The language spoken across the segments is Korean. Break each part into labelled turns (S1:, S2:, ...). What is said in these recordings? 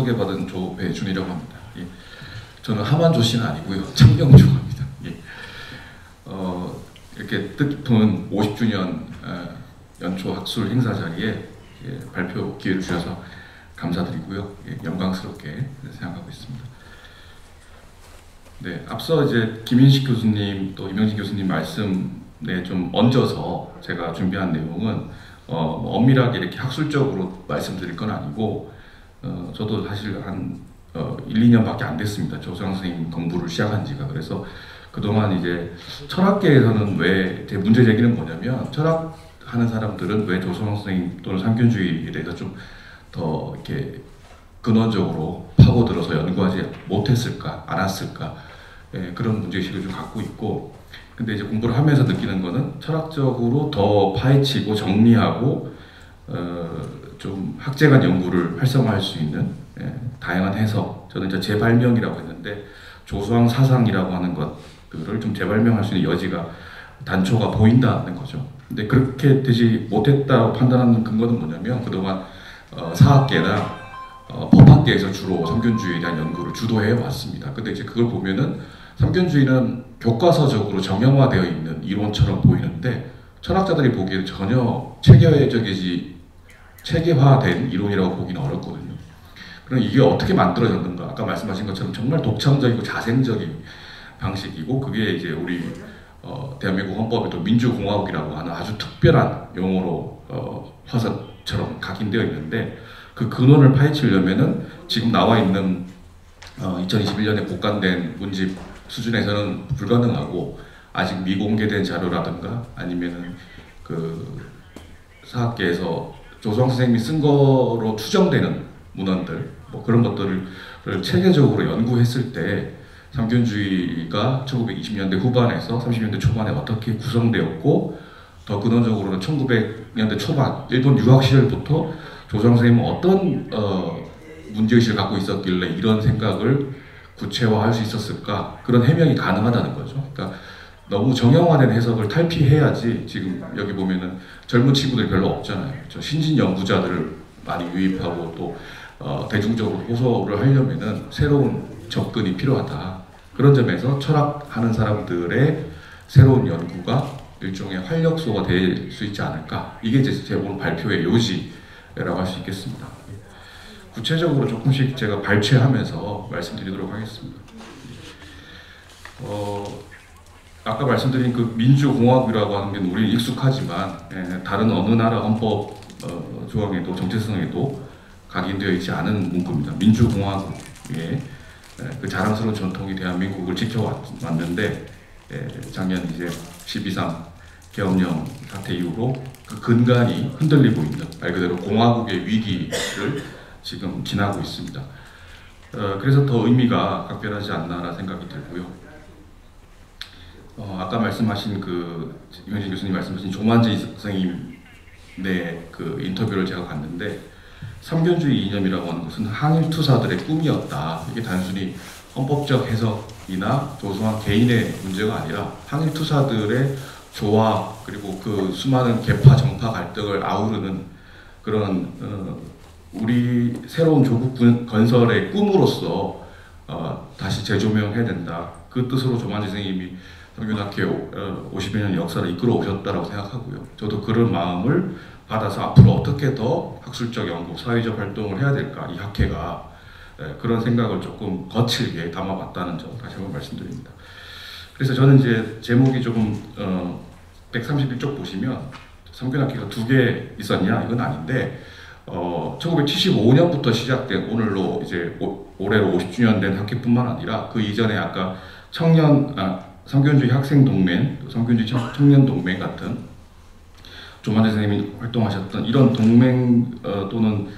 S1: 소개받은 조배준이라고 합니다. 예. 저는 하만조 씨는 아니고요. 창경조입니다. 예. 이렇게 뜻깊은 50주년 연초 학술 행사 자리에 예, 발표 기회를 주셔서 감사드리고요. 예, 영광스럽게 생각하고 있습니다. 네, 앞서 이제 김인식 교수님 또 이명진 교수님 말씀에 좀 얹어서 제가 준비한 내용은 엄밀하게 이렇게 학술적으로 말씀드릴 건 아니고 저도 사실 한 1, 2년밖에 안 됐습니다. 조수영 선생님 공부를 시작한 지가. 그래서 그동안 이제 철학계에서는 왜 제 문제 제기는 뭐냐면 철학하는 사람들은 왜 조수영 선생님 또는 삼균주의에 대해서 좀 더 이렇게 근원적으로 파고들어서 연구하지 못했을까, 않았을까, 예, 그런 문제의식을 좀 갖고 있고, 근데 이제 공부를 하면서 느끼는 거는 철학적으로 더 파헤치고 정리하고 좀 학제간 연구를 활성화할 수 있는 예, 다양한 해석, 저는 이제 재발명이라고 했는데 조수왕 사상이라고 하는 것들을 좀 재발명할 수 있는 여지가 단초가 보인다는 거죠. 근데 그렇게 되지 못했다고 판단하는 근거는 뭐냐면 그동안 사학계나 법학계에서 주로 삼균주의에 대한 연구를 주도해 왔습니다. 근데 이제 그걸 보면은 삼균주의는 교과서적으로 정형화되어 있는 이론처럼 보이는데 철학자들이 보기에는 전혀 체계화된 이론이라고 보기는 어렵거든요. 그럼 이게 어떻게 만들어졌는가? 아까 말씀하신 것처럼 정말 독창적이고 자생적인 방식이고, 그게 이제 우리 대한민국 헌법에도 민주공화국이라고 하는 아주 특별한 용어로 화살처럼 각인되어 있는데, 그 근원을 파헤치려면은 지금 나와 있는 2021년에 복간된 문집 수준에서는 불가능하고, 아직 미공개된 자료라든가 아니면은 그 사학계에서 조수왕 선생님이 쓴 거로 추정되는 문헌들, 뭐 그런 것들을 체계적으로 연구했을 때 삼균주의가 1920년대 후반에서 30년대 초반에 어떻게 구성되었고, 더 근원적으로는 1900년대 초반 일본 유학 시절부터 조수왕 선생님은 어떤 문제의식을 갖고 있었길래 이런 생각을 구체화할 수 있었을까, 그런 해명이 가능하다는 거죠. 그러니까 너무 정형화된 해석을 탈피해야지. 지금 여기 보면은 젊은 친구들이 별로 없잖아요. 신진 연구자들을 많이 유입하고 또 대중적으로 호소를 하려면은 새로운 접근이 필요하다. 그런 점에서 철학하는 사람들의 새로운 연구가 일종의 활력소가 될 수 있지 않을까. 이게 이제 제 오늘 발표의 요지라고 할 수 있겠습니다. 구체적으로 조금씩 제가 발췌하면서 말씀드리도록 하겠습니다. 아까 말씀드린 그 민주공화국이라고 하는 게 우리는 익숙하지만 다른 어느 나라 헌법 조항에도 정체성에도 각인되어 있지 않은 문구입니다. 민주공화국의 그 자랑스러운 전통이 대한민국을 지켜왔는데 작년 이제 12.3 계엄령 사태 이후로 그 근간이 흔들리고 있는, 말 그대로 공화국의 위기를 지금 지나고 있습니다. 그래서 더 의미가 각별하지 않나라는 생각이 들고요. 아까 말씀하신 그 이명진 교수님 말씀하신 조만재 선생님의 그 인터뷰를 제가 봤는데, 삼균주의 이념이라고 하는 것은 항일 투사들의 꿈이었다. 이게 단순히 헌법적 해석이나 조수왕 개인의 문제가 아니라 항일 투사들의 조화, 그리고 그 수많은 계파 정파 갈등을 아우르는 그런 우리 새로운 조국 건설의 꿈으로서 다시 재조명해야 된다. 그 뜻으로 조만재 선생님이 삼균학회 50여 년 역사를 이끌어 오셨다고 생각하고요. 저도 그런 마음을 받아서 앞으로 어떻게 더 학술적 연구, 사회적 활동을 해야 될까, 이 학회가 그런 생각을 조금 거칠게 담아봤다는 점 다시 한번 말씀드립니다. 그래서 저는 이제 제목이 조금 131쪽 보시면 삼균학회가 2개 있었냐, 이건 아닌데 1975년부터 시작된, 오늘로 이제 올해로 50주년 된 학회뿐만 아니라 그 이전에 아까 삼균주의 학생동맹, 삼균주의 청년동맹 같은 조만재 선생님이 활동하셨던 이런 동맹 또는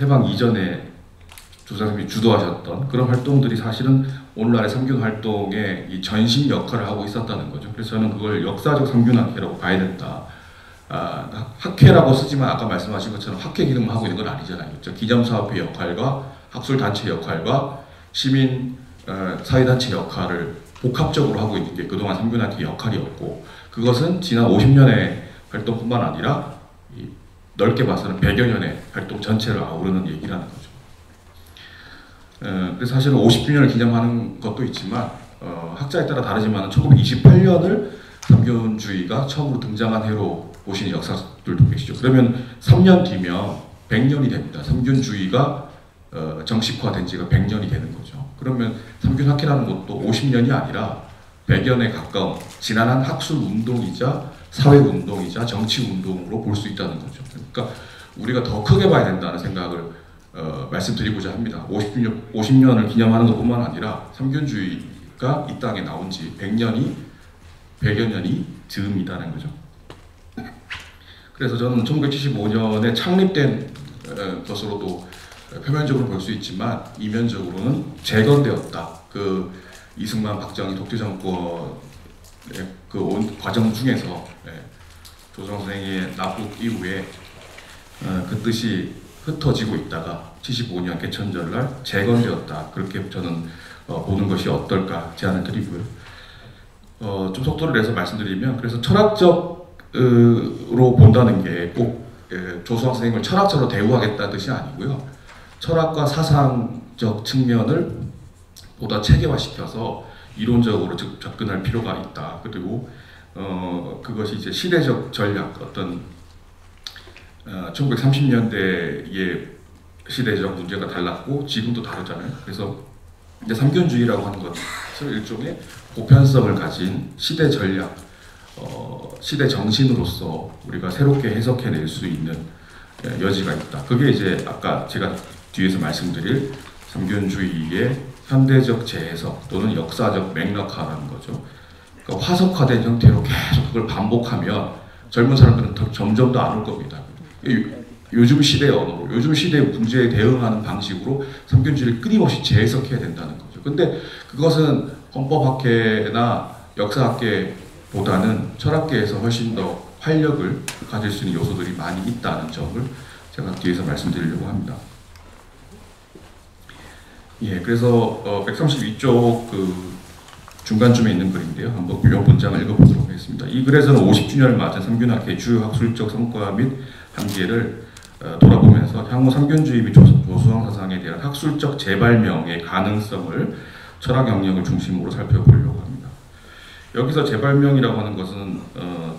S1: 해방 이전에 조수왕 선생님이 주도하셨던 그런 활동들이 사실은 오늘날의 삼균 활동의 이 전신 역할을 하고 있었다는 거죠. 그래서 저는 그걸 역사적 삼균학회라고 봐야 된다. 학회라고 쓰지만 아까 말씀하신 것처럼 학회 기능을 하고 있는 건 아니잖아요. 그렇죠? 기념사업회 역할과 학술단체 역할과 시민 사회단체 역할을 복합적으로 하고 있는 게 그동안 삼균학회 역할이었고, 그것은 지난 50년의 활동뿐만 아니라 넓게 봐서는 100여 년의 활동 전체를 아우르는 얘기라는 거죠. 그래서 사실은 50주년을 기념하는 것도 있지만 학자에 따라 다르지만 1928년을 삼균주의가 처음으로 등장한 해로 보시는 역사들도 계시죠. 그러면 3년 뒤면 100년이 됩니다. 삼균주의가 정식화된 지가 100년이 되는 거죠. 그러면 삼균학회라는 것도 50년이 아니라 100년에 가까운 지난한 학술운동이자 사회운동이자 정치운동으로 볼 수 있다는 거죠. 그러니까 우리가 더 크게 봐야 된다는 생각을 말씀드리고자 합니다. 50년을 기념하는 것뿐만 아니라 삼균주의가 이 땅에 나온 지 100여 년이 즈음이다는 거죠. 그래서 저는 1975년에 창립된 것으로도 표면적으로 볼 수 있지만 이면적으로는 재건되었다. 그 이승만, 박정희 독재 정권의 그 과정 중에서 조성 선생의 납북 이후에 그 뜻이 흩어지고 있다가 75년 개천절날 재건되었다. 그렇게 저는 보는 것이 어떨까 제안을 드리고요. 좀 속도를 내서 말씀드리면, 그래서 철학적으로 본다는 게 꼭 조수왕 선생님을 철학자로 대우하겠다는 뜻이 아니고요. 철학과 사상적 측면을 보다 체계화시켜서 이론적으로 접근할 필요가 있다. 그리고 그것이 이제 시대적 전략, 어떤 1930년대의 시대적 문제가 달랐고 지금도 다르잖아요. 그래서 이제 삼균주의라고 하는 것은 일종의 보편성을 가진 시대 전략, 시대 정신으로서 우리가 새롭게 해석해낼 수 있는 여지가 있다. 그게 이제 아까 제가 뒤에서 말씀드릴 삼균주의의 현대적 재해석 또는 역사적 맥락화라는 거죠. 그러니까 화석화된 형태로 계속 그걸 반복하면 젊은 사람들은 점점 더 안 올 겁니다. 요즘 시대의 언어로, 요즘 시대의 문제에 대응하는 방식으로 삼균주의를 끊임없이 재해석해야 된다는 거죠. 근데 그것은 헌법학계나 역사학계보다는 철학계에서 훨씬 더 활력을 가질 수 있는 요소들이 많이 있다는 점을 제가 뒤에서 말씀드리려고 합니다. 예, 그래서 132쪽 그 중간쯤에 있는 글인데요. 한번 요 문장을 읽어보도록 하겠습니다. 이 글에서는 50주년을 맞은 삼균학회의 주요 학술적 성과 및 한계를 돌아보면서 향후 삼균주의 및 조수왕 사상에 대한 학술적 재발명의 가능성을 철학 영역을 중심으로 살펴보려고 합니다. 여기서 재발명이라고 하는 것은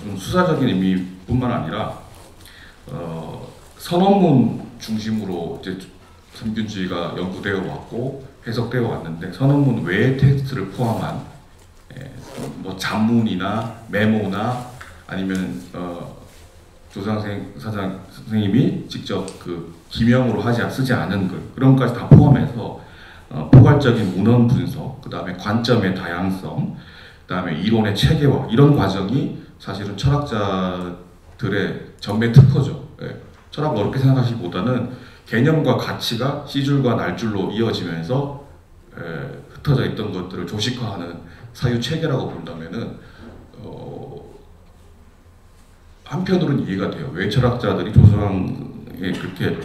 S1: 좀 수사적인 의미뿐만 아니라 선언문 중심으로 이제 삼균주의가 연구되어 왔고 해석되어 왔는데, 선언문 외의 텍스트를 포함한 뭐 잡문이나 메모나 아니면 조상 선생님이 직접 그 기명으로 쓰지 않은 글, 그런 것까지 다 포함해서 포괄적인 문헌 분석, 그 다음에 관점의 다양성, 그 다음에 이론의 체계화, 이런 과정이 사실은 철학자들의 전매 특허죠. 철학 어렵게 생각하시기보다는 개념과 가치가 시줄과 날줄로 이어지면서 흩어져 있던 것들을 조직화하는 사유 체계라고 본다면은 한편으로는 이해가 돼요. 왜 철학자들이 조선왕에 그렇게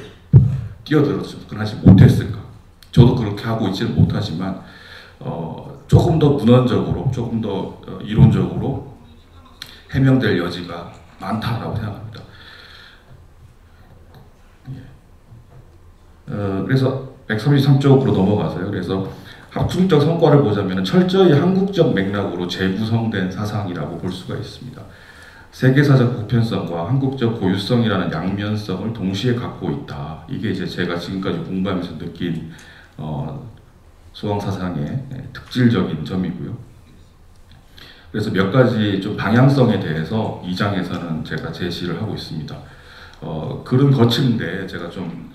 S1: 뛰어들어서 접근하지 못했을까? 저도 그렇게 하고 있지는 못하지만 조금 더 문헌적으로, 조금 더 이론적으로 해명될 여지가 많다라고 생각합니다. 그래서 133쪽으로 넘어가서요. 그래서 학술적 성과를 보자면 철저히 한국적 맥락으로 재구성된 사상이라고 볼 수가 있습니다. 세계사적 보편성과 한국적 고유성이라는 양면성을 동시에 갖고 있다. 이게 이제 제가 지금까지 공부하면서 느낀 소왕사상의 특질적인 점이고요. 그래서 몇 가지 좀 방향성에 대해서 2장에서는 제가 제시를 하고 있습니다. 글은 거친데 제가 좀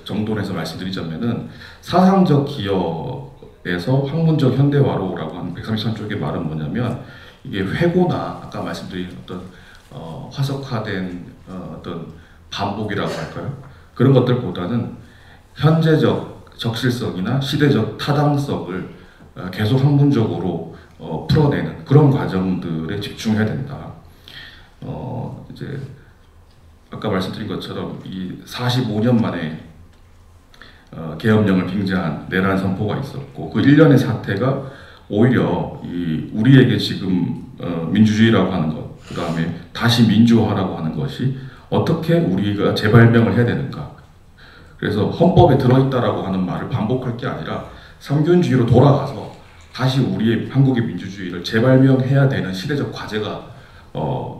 S1: 정돈해서 말씀드리자면은 사상적 기여에서 학문적 현대화로라고 하는 133쪽의 말은 뭐냐면, 이게 회고나 아까 말씀드린 어떤 화석화된 어떤 반복이라고 할까요? 그런 것들보다는 현재적 적실성이나 시대적 타당성을 계속 학문적으로 풀어내는 그런 과정들에 집중해야 된다. 이제 아까 말씀드린 것처럼 이 45년 만에 계엄령을 빙자한 내란 선포가 있었고, 그 1년의 사태가 오히려 우리에게 지금 민주주의라고 하는 것, 그 다음에 다시 민주화라고 하는 것이 어떻게 우리가 재발명을 해야 되는가, 그래서 헌법에 들어있다라고 하는 말을 반복할 게 아니라 삼균주의로 돌아가서 다시 우리의 한국의 민주주의를 재발명해야 되는 시대적 과제가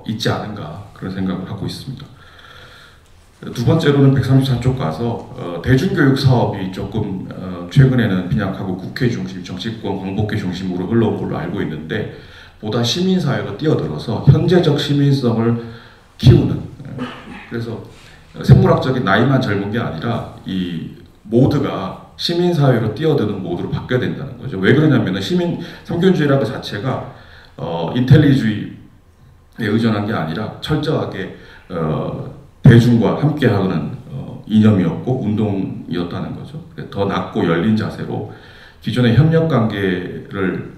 S1: 있지 않은가 그런 생각을 하고 있습니다. 두 번째로는 134쪽 가서 대중교육 사업이 조금 최근에는 빈약하고 국회 중심, 정치권, 광복회 중심으로 흘러온 걸로 알고 있는데 보다 시민사회로 뛰어들어서 현재적 시민성을 키우는, 그래서 생물학적인 나이만 젊은 게 아니라 이 모두가 시민사회로 뛰어드는 모드로 바뀌어야 된다는 거죠. 왜 그러냐면 삼균주의라는 것 자체가 인텔리주의에 의존한 게 아니라 철저하게 대중과 함께하는 이념이었고 운동이었다는 거죠. 더 낮고 열린 자세로 기존의 협력관계를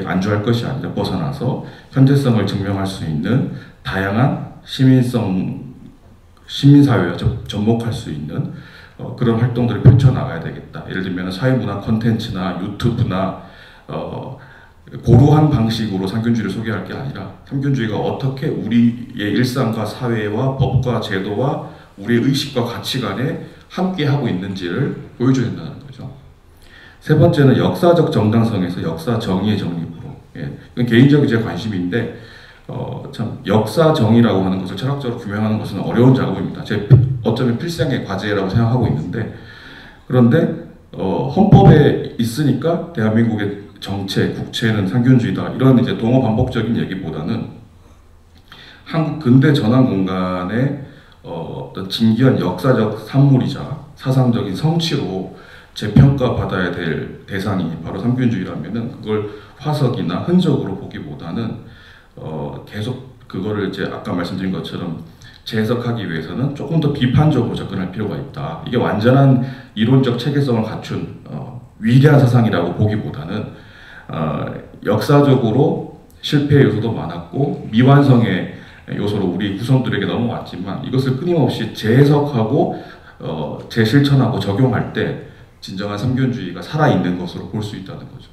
S1: 안주할 것이 아니라 벗어나서 현재성을 증명할 수 있는 다양한 시민사회와 접목할 수 있는 그런 활동들을 펼쳐나가야 되겠다. 예를 들면 사회문화 콘텐츠나 유튜브나 고루한 방식으로 삼균주의를 소개할 게 아니라 삼균주의가 어떻게 우리의 일상과 사회와 법과 제도와 우리의 의식과 가치관에 함께하고 있는지를 보여줘야 된다는 거죠. 세 번째는 역사적 정당성에서 역사 정의의 정립으로. 이건 개인적인 제 관심인데 참 역사 정의라고 하는 것을 철학적으로 규명하는 것은 어려운 작업입니다. 제 어쩌면 필생의 과제라고 생각하고 있는데, 그런데 헌법에 있으니까 대한민국의 정체, 국채는 삼균주의다 이런 이제 동어 반복적인 얘기보다는 한국 근대 전환 공간의 어떤 진귀한 역사적 산물이자 사상적인 성취로 재평가받아야 될 대상이 바로 삼균주의라면은 그걸 화석이나 흔적으로 보기보다는 계속 그거를 이제 아까 말씀드린 것처럼 재해석하기 위해서는 조금 더 비판적으로 접근할 필요가 있다. 이게 완전한 이론적 체계성을 갖춘 위대한 사상이라고 보기보다는 역사적으로 실패의 요소도 많았고 미완성의 요소로 우리 후손들에게 넘어왔지만 이것을 끊임없이 재해석하고 재실천하고 적용할 때 진정한 삼균주의가 살아있는 것으로 볼 수 있다는 거죠.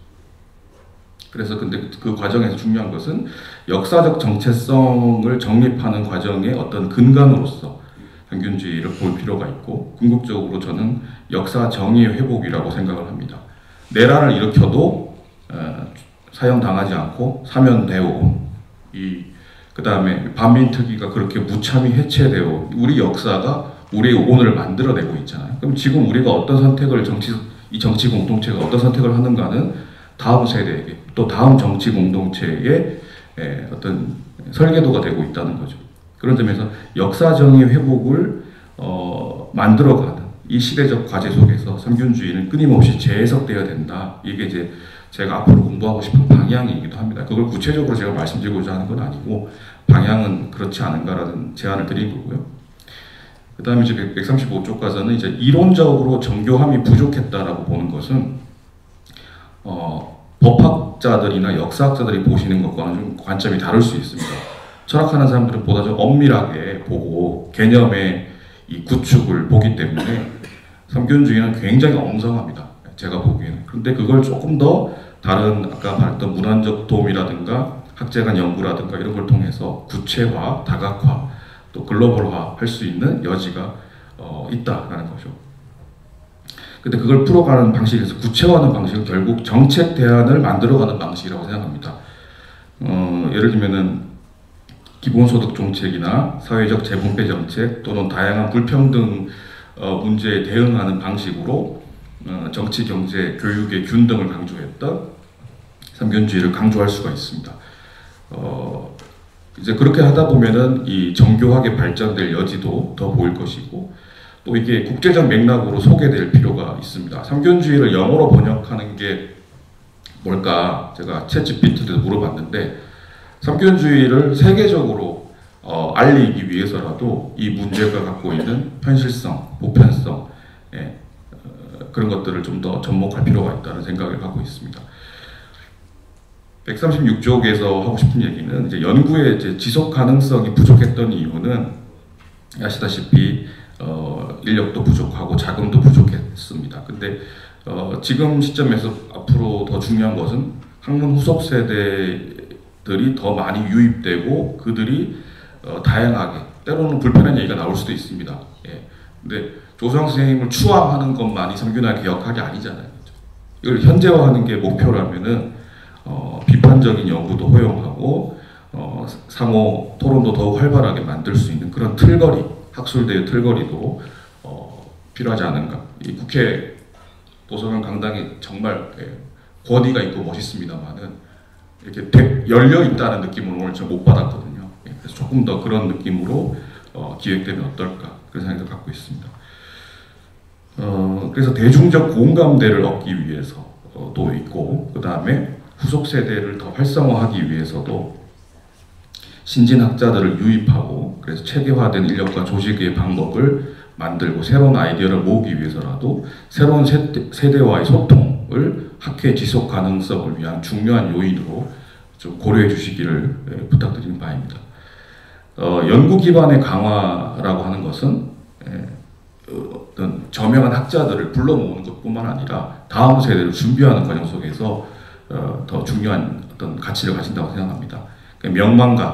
S1: 그래서 근데 그 과정에서 중요한 것은 역사적 정체성을 정립하는 과정의 어떤 근간으로서 삼균주의를 볼 필요가 있고, 궁극적으로 저는 역사 정의의 회복이라고 생각을 합니다. 내란을 일으켜도 사형당하지 않고 사면되어 온 그 다음에 반민특위가 그렇게 무참히 해체되어 우리 역사가 우리의 오늘을 만들어내고 있잖아요. 그럼 지금 우리가 어떤 선택을 이 정치 공동체가 어떤 선택을 하는가는 다음 세대에게 또 다음 정치 공동체의 어떤 설계도가 되고 있다는 거죠. 그런 점에서 역사 정의 회복을 만들어가는 이 시대적 과제 속에서 삼균주의는 끊임없이 재해석되어야 된다. 이게 이제 제가 앞으로 공부하고 싶은 방향이기도 합니다. 그걸 구체적으로 제가 말씀드리고자 하는 건 아니고 방향은 그렇지 않은가라는 제안을 드린 거고요. 그 다음에 이제 135쪽 가서는 이제 이론적으로 정교함이 부족했다라고 보는 것은 법학자들이나 역사학자들이 보시는 것과는 좀 관점이 다를 수 있습니다. 철학하는 사람들은 보다 좀 엄밀하게 보고 개념의 이 구축을 보기 때문에 삼균주의는 굉장히 엉성합니다. 제가 보기에는. 그런데 그걸 조금 더 다른 아까 말했던 문헌적 도움이라든가 학제간 연구라든가 이런 걸 통해서 구체화, 다각화, 또 글로벌화 할 수 있는 여지가 있다라는 거죠. 근데 그걸 풀어가는 방식에서 구체화하는 방식은 결국 정책 대안을 만들어가는 방식이라고 생각합니다. 예를 들면은 기본소득 정책이나 사회적 재분배 정책 또는 다양한 불평등 문제에 대응하는 방식으로 정치, 경제, 교육의 균등을 강조했던 삼균주의를 강조할 수가 있습니다. 이제 그렇게 하다 보면은 이 정교하게 발전될 여지도 더 보일 것이고, 또 이게 국제적 맥락으로 소개될 필요가 있습니다. 삼균주의를 영어로 번역하는 게 뭘까? 제가 챗GPT한테 물어봤는데 삼균주의를 세계적으로 알리기 위해서라도 이 문제가 갖고 있는 현실성, 보편성, 그런 것들을 좀 더 접목할 필요가 있다는 생각을 갖고 있습니다. 136쪽에서 하고 싶은 얘기는 이제 연구의 이제 지속 가능성이 부족했던 이유는 아시다시피 인력도 부족하고 자금도 부족했습니다. 근데 지금 시점에서 앞으로 더 중요한 것은 학문 후속 세대들이 더 많이 유입되고 그들이 다양하게, 때로는 불편한 얘기가 나올 수도 있습니다. 근데 조수왕 선생님을 추앙하는 것만이 삼균학회 역할이 아니잖아요. 이걸 현재화하는 게 목표라면은 비판적인 연구도 허용하고 상호 토론도 더욱 활발하게 만들 수 있는 그런 틀거리, 학술대의 틀거리도 필요하지 않은가. 이 국회 도서관 강당이 정말 권위가 있고 멋있습니다만은 이렇게 열려 있다는 느낌을 오늘 좀 못 받았거든요. 그래서 조금 더 그런 느낌으로 기획되면 어떨까 그런 생각을 갖고 있습니다. 그래서 대중적 공감대를 얻기 위해서도 있고, 그 다음에 후속 세대를 더 활성화하기 위해서도 신진학자들을 유입하고, 그래서 체계화된 인력과 조직의 방법을 만들고 새로운 아이디어를 모으기 위해서라도 새로운 세대와의 소통을 학회 지속 가능성을 위한 중요한 요인으로 좀 고려해 주시기를 부탁드리는 바입니다. 연구 기반의 강화라고 하는 것은 어떤 저명한 학자들을 불러 모으는 것뿐만 아니라 다음 세대를 준비하는 과정 속에서 더 중요한 어떤 가치를 가진다고 생각합니다.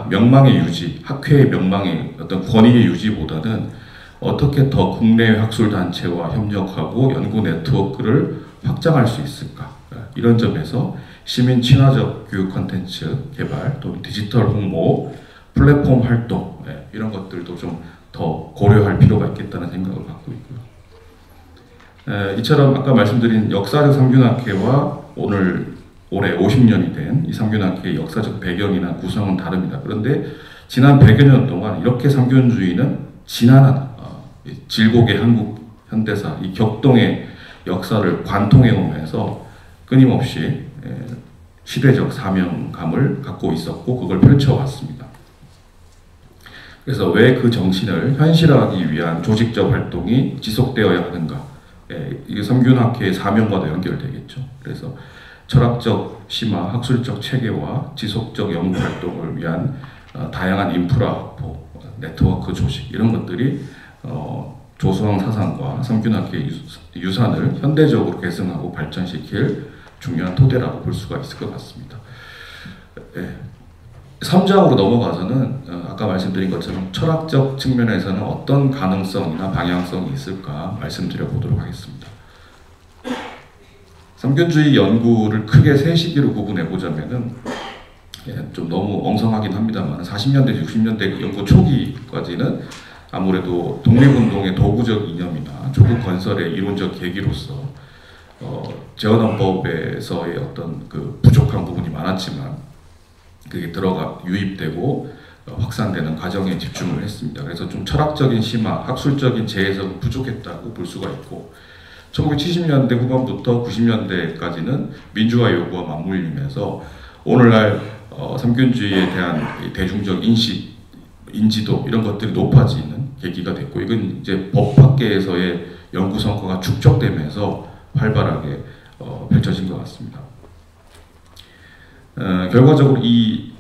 S1: 명망의 유지, 학회의 명망의 어떤 권위의 유지보다는 어떻게 더 국내 학술단체와 협력하고 연구 네트워크를 확장할 수 있을까? 이런 점에서 시민 친화적 교육 콘텐츠 개발, 또 디지털 홍보, 플랫폼 활동 이런 것들도 좀 더 고려할 필요가 있겠다는 생각을 갖고 있고요. 이처럼 아까 말씀드린 역사적 삼균학회와 올해 50년이 된 이 삼균학회의 역사적 배경이나 구성은 다릅니다. 그런데 지난 100여 년 동안 이렇게 삼균주의는 지난한 질곡의 한국 현대사, 이 격동의 역사를 관통해 오면서 끊임없이 시대적 사명감을 갖고 있었고 그걸 펼쳐왔습니다. 그래서 왜 그 정신을 현실화하기 위한 조직적 활동이 지속되어야 하는가? 이게 삼균학회의 사명과도 연결되겠죠. 그래서 철학적 심화, 학술적 체계와 지속적 연구 활동을 위한 다양한 인프라 확보, 네트워크 조직 이런 것들이 조수왕 사상과 삼균학회의 유산을 현대적으로 계승하고 발전시킬 중요한 토대라고 볼 수가 있을 것 같습니다. 3장으로 넘어가서는 아까 말씀드린 것처럼 철학적 측면에서는 어떤 가능성이나 방향성이 있을까 말씀드려 보도록 하겠습니다. 삼균주의 연구를 크게 세 시기로 구분해 보자면은 좀 너무 엉성하긴 합니다만 40년대, 60년대 연구 초기까지는 아무래도 독립운동의 도구적 이념이나 조국 건설의 이론적 계기로서 재헌헌법에서의 어떤 그 부족한 부분이 많았지만 그게 유입되고 확산되는 과정에 집중을 했습니다. 그래서 좀 철학적인 심화, 학술적인 재해석은 부족했다고 볼 수가 있고 1970년대 후반부터 90년대까지는 민주화 요구와 맞물리면서 오늘날 삼균주의에 대한 대중적 인지도 이런 것들이 높아지는 계기가 됐고 이건 이제 법학계에서의 연구 성과가 축적되면서 활발하게 펼쳐진 것 같습니다. 결과적으로 이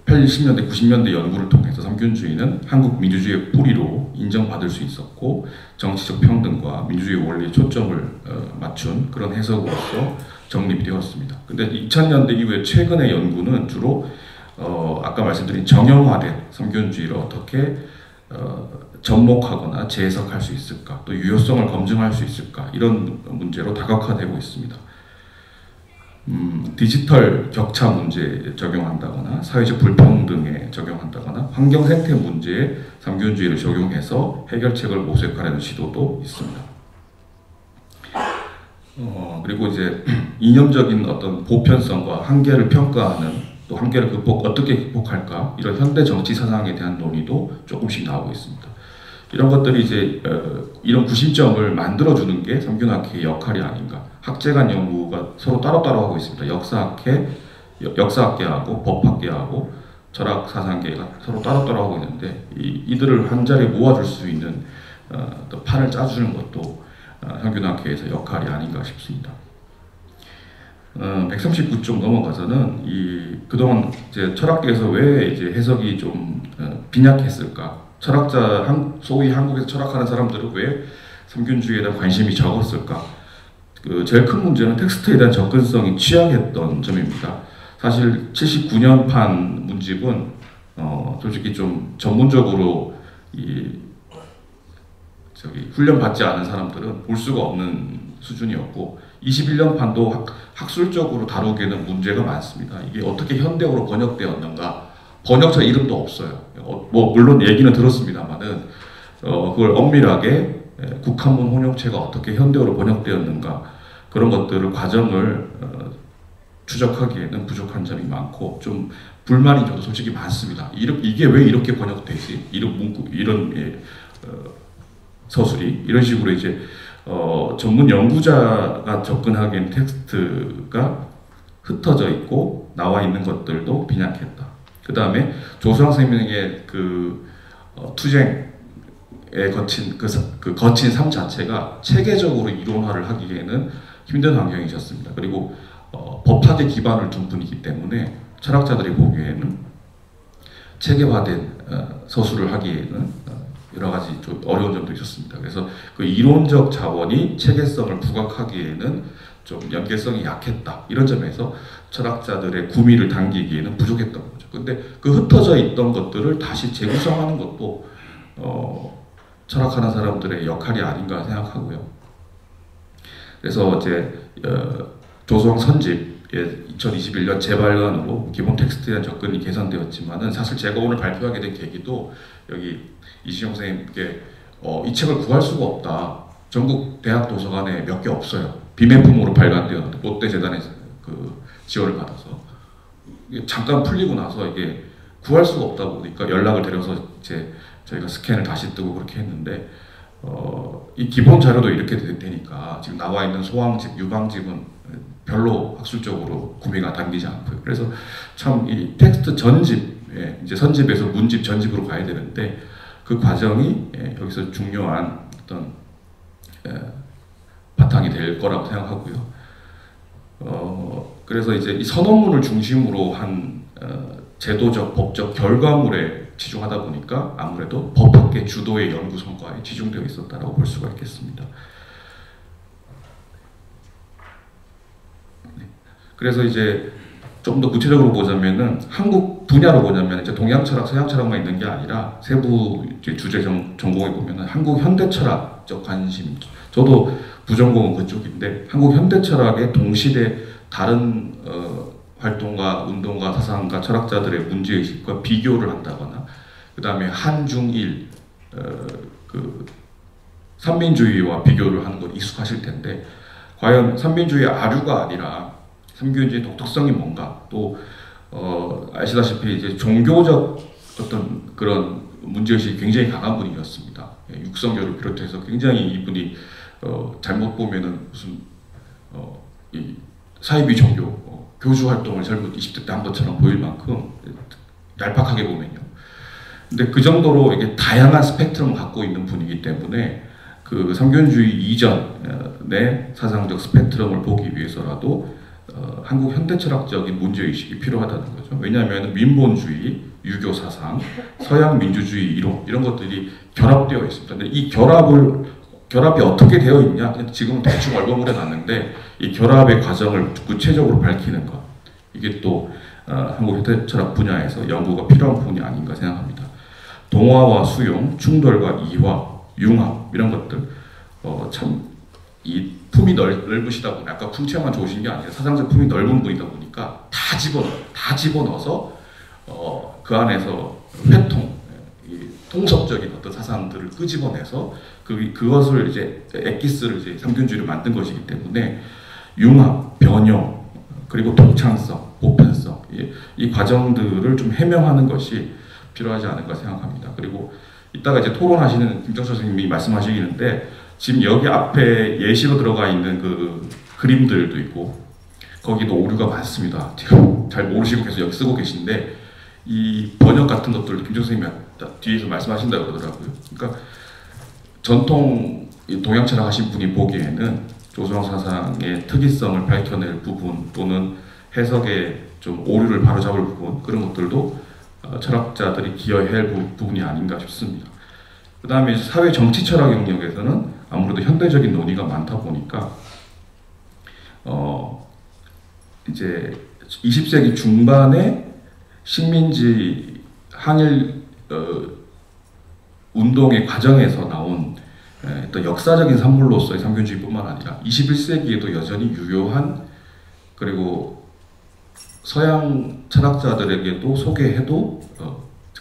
S1: 80년대, 90년대 연구를 통해서 삼균주의는 한국 민주주의의 뿌리로 인정받을 수 있었고 정치적 평등과 민주주의 원리에 초점을 맞춘 그런 해석으로서 정립이 되었습니다. 근데 2000년대 이후에 최근의 연구는 주로 아까 말씀드린 정형화된 삼균주의를 어떻게 접목하거나 재해석할 수 있을까, 또 유효성을 검증할 수 있을까 이런 문제로 다각화되고 있습니다. 디지털 격차 문제에 적용한다거나 사회적 불평등에 적용한다거나 환경 생태 문제에 삼균주의를 적용해서 해결책을 모색하려는 시도도 있습니다. 그리고 이제 이념적인 어떤 보편성과 한계를 평가하는 또 한계를 어떻게 극복할까 이런 현대 정치 사상에 대한 논의도 조금씩 나오고 있습니다. 이런 것들이 이제 이런 구심점을 만들어주는 게 삼균학회의 역할이 아닌가. 학제 간 연구가 서로 따로따로 하고 있습니다. 역사학계하고 법학계하고 철학사상계가 서로 따로따로 하고 있는데 이들을 한 자리에 모아줄 수 있는 또 판을 짜주는 것도 삼균학회에서 역할이 아닌가 싶습니다. 139쪽 넘어가서는 그동안 이제 철학계에서 왜 이제 해석이 좀 빈약했을까? 소위 한국에서 철학하는 사람들은 왜 삼균주의에 대한 관심이 적었을까? 제일 큰 문제는 텍스트에 대한 접근성이 취약했던 점입니다. 사실 79년판 문집은 솔직히 좀 전문적으로 훈련 받지 않은 사람들은 볼 수가 없는 수준이었고 21년판도 학술적으로 다루기에는 문제가 많습니다. 이게 어떻게 현대어로 번역되었는가? 번역자 이름도 없어요. 뭐 물론 얘기는 들었습니다만은 그걸 엄밀하게 국한문 혼용체가 어떻게 현대어로 번역되었는가 그런 것들을 과정을 추적하기에는 부족한 점이 많고 좀 불만이 저도 솔직히 많습니다. 이게 왜 이렇게 번역되지? 이런 문구, 이런 서술이 이런 식으로 이제 전문 연구자가 접근하기엔 텍스트가 흩어져 있고 나와 있는 것들도 빈약했다. 그 다음에 조수왕 선생님의 투쟁에 거친 거친 삶 자체가 체계적으로 이론화를 하기에는 힘든 환경이셨습니다. 그리고 법학에 기반을 둔 분이기 때문에 철학자들이 보기에는 체계화된 서술을 하기에는 여러 가지 좀 어려운 점도 있었습니다. 그래서 그 이론적 자원이 체계성을 부각하기에는 좀 연계성이 약했다. 이런 점에서 철학자들의 구미를 당기기에는 부족했던 거죠. 근데 그 흩어져 있던 것들을 다시 재구성하는 것도 철학하는 사람들의 역할이 아닌가 생각하고요. 그래서 이제 조수왕 선집의 2021년 재발간으로 기본 텍스트에 대한 접근이 개선되었지만은 사실 제가 오늘 발표하게 된 계기도 여기 이시영 선생님께 이 책을 구할 수가 없다. 전국 대학 도서관에 몇 개 없어요. 비매품으로 발간되었는데 롯데재단에서 지원을 받아서 잠깐 풀리고 나서 이게 구할 수가 없다 보니까 연락을 드려서 이제 저희가 스캔을 다시 뜨고 그렇게 했는데 이 기본 자료도 이렇게 되니까 지금 나와 있는 소왕집, 유방집은 별로 학술적으로 구미가 당기지 않고요. 그래서 참 이 텍스트 전집, 이제 선집에서 문집, 전집으로 가야 되는데 그 과정이 여기서 중요한 어떤 바탕이 될 거라고 생각하고요. 그래서 이제 이 선언문을 중심으로 한 제도적, 법적 결과물에 치중하다 보니까 아무래도 법학계 주도의 연구 성과에 치중되어 있었다라고 볼 수가 있겠습니다. 그래서 이제 좀 더 구체적으로 보자면은 한국 분야로 보자면 이제 동양 철학, 서양 철학만 있는 게 아니라 세부 이제 주제 전공에 보면은 한국 현대 철학적 관심, 저도 부전공은 그쪽인데 한국 현대 철학의 동시대 다른 활동가, 운동가, 사상가, 철학자들의 문제의식과 비교를 한다거나 그 다음에 한중일 삼민주의와 비교를 하는 건 익숙하실 텐데 과연 삼민주의 아류가 아니라 삼민주의 독특성이 뭔가 또 아시다시피 이제 종교적 어떤 그런 문제의식이 굉장히 강한 분이었습니다. 육성교를 비롯해서 굉장히 이분이 잘못 보면은 무슨 이 사이비 종교 교주 활동을 젊은 20대 때 한 것처럼 보일 만큼 얄팍하게 보면요. 근데 그 정도로 이게 다양한 스펙트럼을 갖고 있는 분이기 때문에 그 삼균주의 이전의 사상적 스펙트럼을 보기 위해서라도 한국 현대철학적인 문제의식이 필요하다는 거죠. 왜냐하면 민본주의, 유교 사상, 서양 민주주의 이론 이런 것들이 결합되어 있습니다. 근데 이 결합이 어떻게 되어 있냐? 지금은 대충 얼버무려 놨는데 이 결합의 과정을 구체적으로 밝히는 것 이게 또 한국 현대철학 분야에서 연구가 필요한 부분이 아닌가 생각합니다. 동화와 수용, 충돌과 이화, 융합 이런 것들 참 이 품이 넓으시다 보니 아까 품체만 좋으신 게 아니라 사상적 품이 넓은 분이다 보니까 다 집어넣어서 그 안에서 회통, 통섭적인 어떤 사상들을 끄집어내서 그것을 이제 엑기스를 이제 삼균주의를 만든 것이기 때문에 융합, 변형, 그리고 독창성, 보편성 이 과정들을 좀 해명하는 것이 필요하지 않을까 생각합니다. 그리고 이따가 이제 토론하시는 김정철 선생님이 말씀하시는데 지금 여기 앞에 예시로 들어가 있는 그 그림들도 있고 거기도 오류가 많습니다. 지금 잘 모르시고 계속 여기 쓰고 계신데 이 번역 같은 것들도 김정철 선생님이 뒤에서 말씀하신다고 그러더라고요. 그러니까 전통 동양 철학 하신 분이 보기에는 조수왕 사상의 특이성을 밝혀낼 부분 또는 해석에 좀 오류를 바로잡을 부분 그런 것들도 철학자들이 기여해야 할 부분이 아닌가 싶습니다. 그 다음에 사회 정치 철학 영역에서는 아무래도 현대적인 논의가 많다 보니까 이제 20세기 중반에 식민지 항일 운동의 과정에서 나온 어떤 역사적인 산물로서의 삼균주의뿐만 아니라 21세기에도 여전히 유효한, 그리고 서양 철학자들에게도 소개해도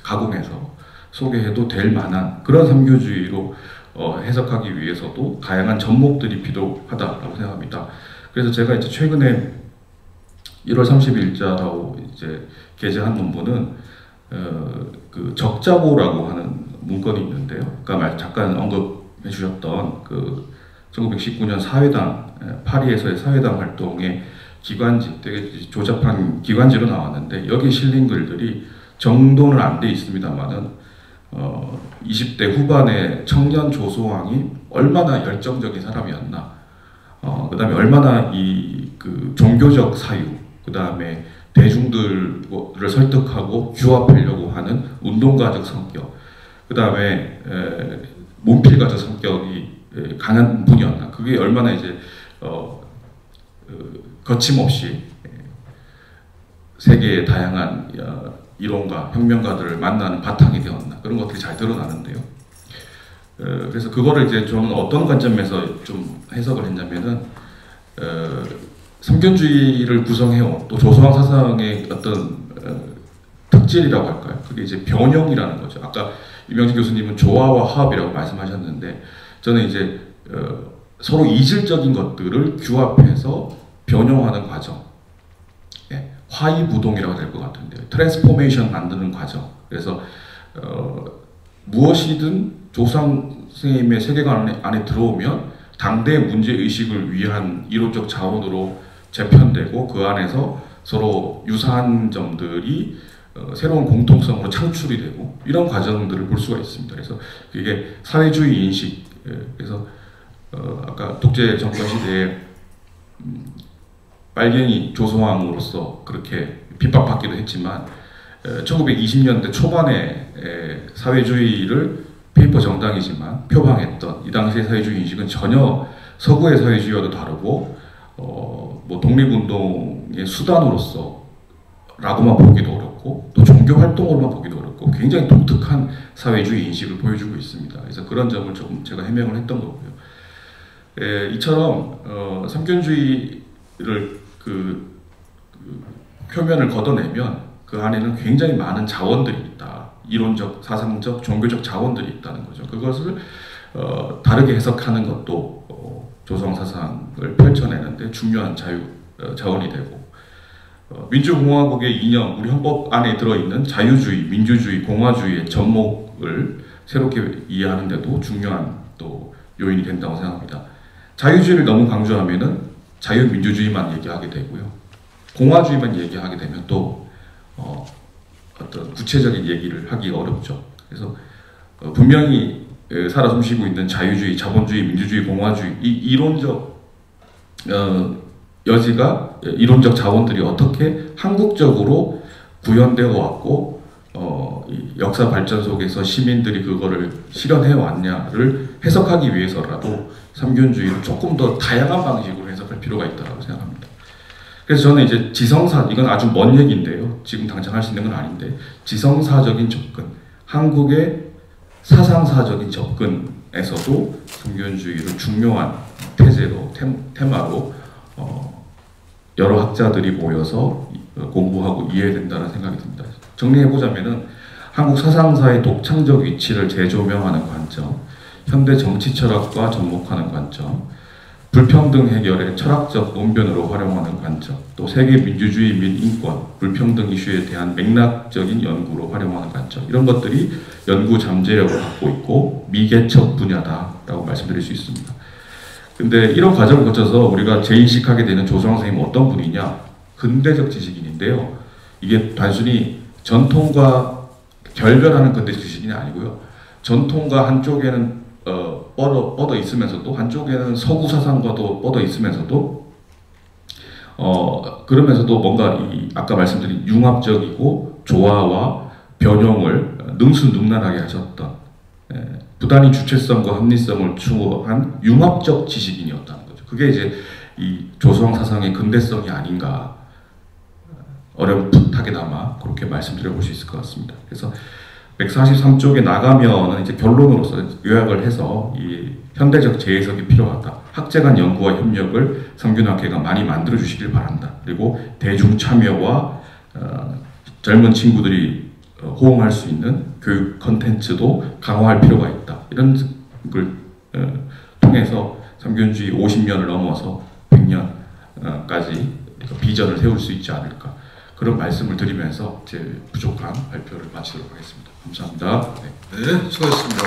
S1: 가공해서 소개해도 될 만한 그런 삼교주의로 해석하기 위해서도 다양한 접목들이 필요하다라고 생각합니다. 그래서 제가 이제 최근에 1월 30일자라고 이제 게재한 논문은 그 적자고라고 하는 문건이 있는데요. 아까 잠깐 언급해 주셨던 그 1919년 사회당, 파리에서의 사회당 활동의 기관지, 되게 조잡한 기관지로 나왔는데, 여기 실린 글들이 정돈은 안 돼 있습니다만은 20대 후반의 청년 조소왕이 얼마나 열정적인 사람이었나, 그 다음에 얼마나 그 종교적 사유, 그 다음에 대중들을 설득하고 규합하려고 하는 운동가적 성격, 그 다음에 문필가적 성격이 강한 분이었나, 그게 얼마나 이제 거침없이 세계의 다양한 이론가, 혁명가들을 만나는 바탕이 되었나, 그런 것들이 잘 드러나는데요. 그래서 그거를 이제 저는 어떤 관점에서 좀 해석을 했냐면은 삼견주의를 구성해온 또 조소왕 사상의 어떤 특질이라고 할까요? 그게 이제 변형이라는 거죠. 아까 이명진 교수님은 조화와 화합이라고 말씀하셨는데, 저는 이제 서로 이질적인 것들을 규합해서 변형하는 과정, 화이부동이라고 될 것 같은데요. 트랜스포메이션 만드는 과정. 그래서 무엇이든 조상 선생님의 세계관 안에 들어오면 당대의 문제의식을 위한 이론적 자원으로 재편되고, 그 안에서 서로 유사한 점들이 새로운 공통성으로 창출이 되고, 이런 과정들을 볼 수가 있습니다. 그래서 이게 사회주의 인식, 그래서 아까 독재 정권 시대에 빨갱이 조소왕으로서 그렇게 핍박받기도 했지만 1920년대 초반에 사회주의를 페이퍼 정당이지만 표방했던 이 당시의 사회주의 인식은 전혀 서구의 사회주의와도 다르고 뭐 독립운동의 수단으로서 라고만 보기도 어렵고, 또 종교활동으로만 보기도 어렵고, 굉장히 독특한 사회주의 인식을 보여주고 있습니다. 그래서 그런 점을 조금 제가 해명을 했던 거고요. 이처럼 삼견주의를 표면을 걷어내면 그 안에는 굉장히 많은 자원들이 있다. 이론적, 사상적, 종교적 자원들이 있다는 거죠. 그것을 다르게 해석하는 것도 조소왕 사상을 펼쳐내는데 중요한 자원이 되고, 민주공화국의 이념, 우리 헌법 안에 들어있는 자유주의, 민주주의, 공화주의의 접목을 새롭게 이해하는 데도 중요한 또 요인이 된다고 생각합니다. 자유주의를 너무 강조하면은 자유민주주의만 얘기하게 되고요. 공화주의만 얘기하게 되면 또 어떤 구체적인 얘기를 하기 어렵죠. 그래서 분명히 살아 숨쉬고 있는 자유주의, 자본주의, 민주주의, 공화주의, 이 이론적 여지가, 이론적 자원들이 어떻게 항국적으로 구현되어 왔고 이 역사 발전 속에서 시민들이 그거를 실현해 왔냐를 해석하기 위해서라도 삼균주의를 조금 더 다양한 방식으로 해석할 필요가 있다고 생각합니다. 그래서 저는 이제 지성사, 이건 아주 먼 얘기인데요. 지금 당장 할 수 있는 건 아닌데, 지성사적인 접근, 한국의 사상사적인 접근에서도 삼균주의를 중요한 태제로, 테마로 여러 학자들이 모여서 공부하고 이해해야 된다는 생각이 듭니다. 정리해보자면은 한국 사상사의 독창적 위치를 재조명하는 관점, 현대 정치 철학과 접목하는 관점, 불평등 해결의 철학적 논변으로 활용하는 관점, 또 세계 민주주의 및 인권, 불평등 이슈에 대한 맥락적인 연구로 활용하는 관점, 이런 것들이 연구 잠재력을 갖고 있고 미개척 분야다라고 말씀드릴 수 있습니다. 근데 이런 과정을 거쳐서 우리가 재인식하게 되는 조소왕 선생님은 어떤 분이냐? 근대적 지식인인데요. 이게 단순히 전통과 결별하는 근대적 지식인이 아니고요. 전통과 한쪽에는 뻗어 있으면서도, 한쪽에는 서구 사상과도 뻗어 있으면서도 그러면서도 뭔가 아까 말씀드린 융합적이고 조화와 변형을 능수능란하게 하셨던, 부단히 주체성과 합리성을 추구한 융합적 지식인이었다는 거죠. 그게 이제 이 조소왕 사상의 근대성이 아닌가, 어렴풋하게나마 그렇게 말씀드려볼 수 있을 것 같습니다. 그래서 143쪽에 나가면은 이제 결론으로서 요약을 해서 이 현대적 재해석이 필요하다. 학제 간 연구와 협력을 성균학회가 많이 만들어 주시길 바란다. 그리고 대중 참여와 젊은 친구들이 호응할 수 있는 교육 컨텐츠도 강화할 필요가 있다. 이런 걸 통해서 성균주의 50년을 넘어서 100년까지 비전을 세울 수 있지 않을까. 그런 말씀을 드리면서 제 부족한 발표를 마치도록 하겠습니다. 감사합니다.
S2: 네, 수고하셨습니다.